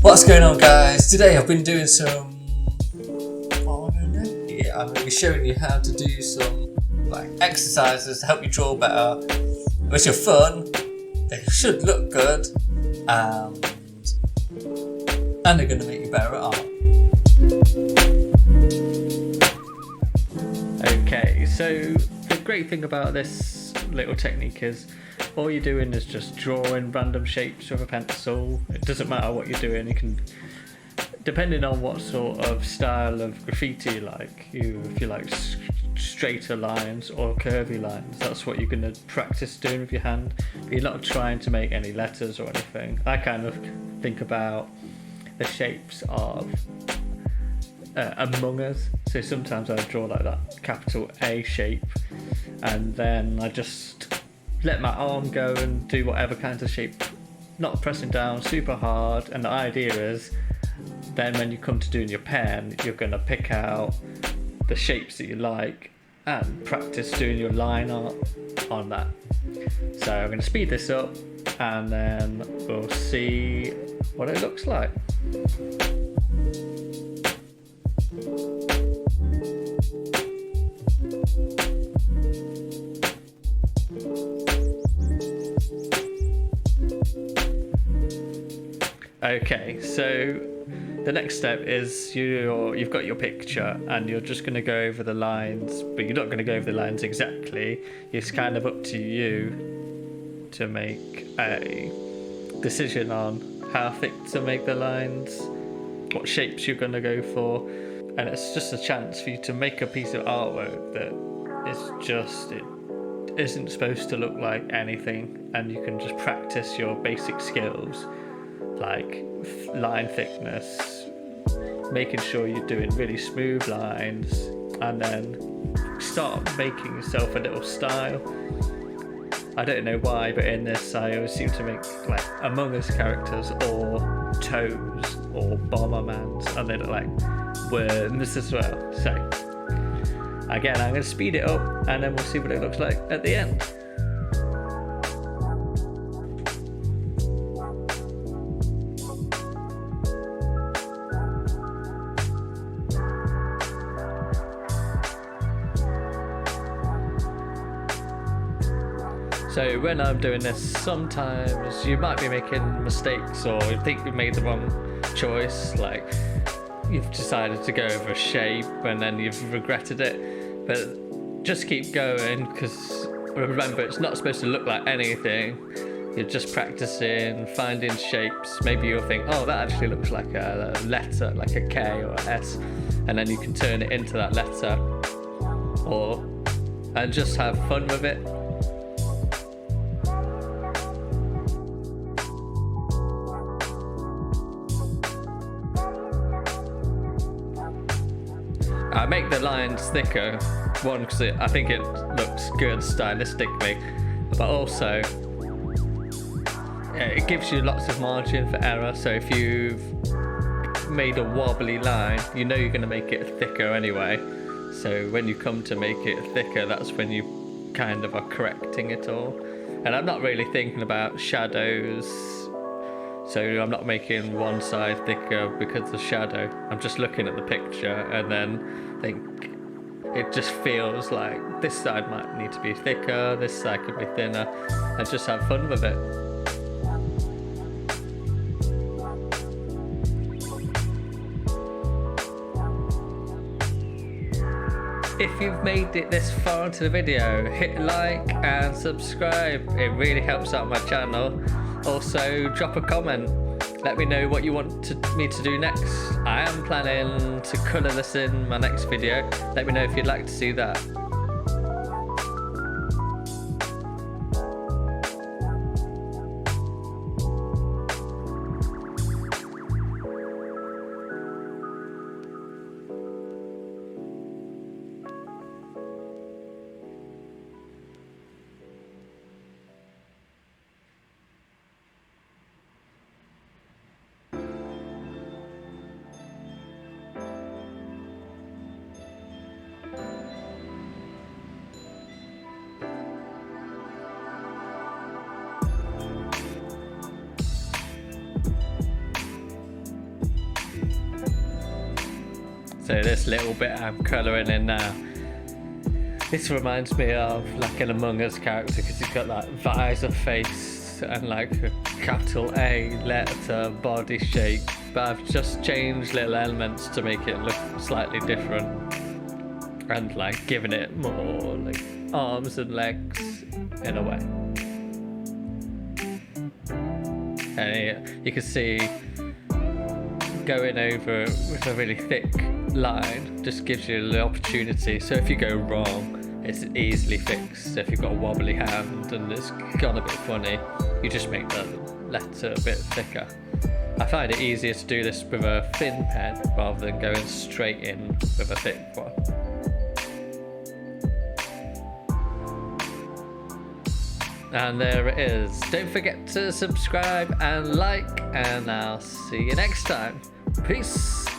What's going on, guys? Today I've been doing some... What am I going to do? Yeah, I'm going to be showing you how to do some exercises to help you draw better, which are fun, they should look good, and they're going to make you better at art. Okay, so the great thing about this little technique is all you're doing is just drawing random shapes with a pencil. It doesn't matter what you're doing. You can, depending on what sort of style of graffiti you like, if you like straighter lines or curvy lines, that's what you're going to practice doing with your hand. But you're not trying to make any letters or anything. I kind of think about the shapes of Among Us. So sometimes I draw like that capital A shape, and then I just let my arm go and do whatever kind of shape, not pressing down super hard. And the idea is then when you come to doing your pen, you're going to pick out the shapes that you like and practice doing your line art on that. So I'm going to speed this up and then we'll see what it looks like. Okay, so the next step is you've got your picture and you're just going to go over the lines, but you're not going to go over the lines exactly. It's kind of up to you to make a decision on how thick to make the lines, what shapes you're going to go for, and it's just a chance for you to make a piece of artwork that it isn't supposed to look like anything, and you can just practice your basic skills like line thickness, making sure you're doing really smooth lines, and then start making yourself a little style. I don't know why, but in this I always seem to make like Among Us characters or toes or Bombermans, and they look like worms as well. So again, I'm going to speed it up and then we'll see what it looks like at the end. So when I'm doing this, sometimes you might be making mistakes or you think you've made the wrong choice, like you've decided to go over a shape and then you've regretted it. But just keep going, because remember, it's not supposed to look like anything. You're just practicing, finding shapes. Maybe you'll think, oh, that actually looks like a letter, like a K or a S, and then you can turn it into that letter, and just have fun with it. I make the lines thicker, one because I think it looks good stylistically, but also it gives you lots of margin for error. So if you've made a wobbly line, you know you're going to make it thicker anyway. So when you come to make it thicker, that's when you kind of are correcting it all. And I'm not really thinking about shadows, so I'm not making one side thicker because of shadow. I'm just looking at the picture and then think it just feels like this side might need to be thicker, this side could be thinner, and just have fun with it. If you've made it this far into the video, hit like and subscribe. It really helps out my channel. Also, drop a comment. Let me know what you want me to do next. I am planning to colour this in my next video. Let me know if you'd like to see that. So this little bit I'm colouring in now. This reminds me of like an Among Us character because he's got that visor face and like a capital A letter body shape. But I've just changed little elements to make it look slightly different and like giving it more like arms and legs in a way. And you can see going over with a really thick line just gives you the opportunity. So if you go wrong, it's easily fixed. So if you've got a wobbly hand and it's gone a bit funny, you just make the letter a bit thicker. I find it easier to do this with a thin pen rather than going straight in with a thick one. And there it is. Don't forget to subscribe and like, and I'll see you next time. Peace.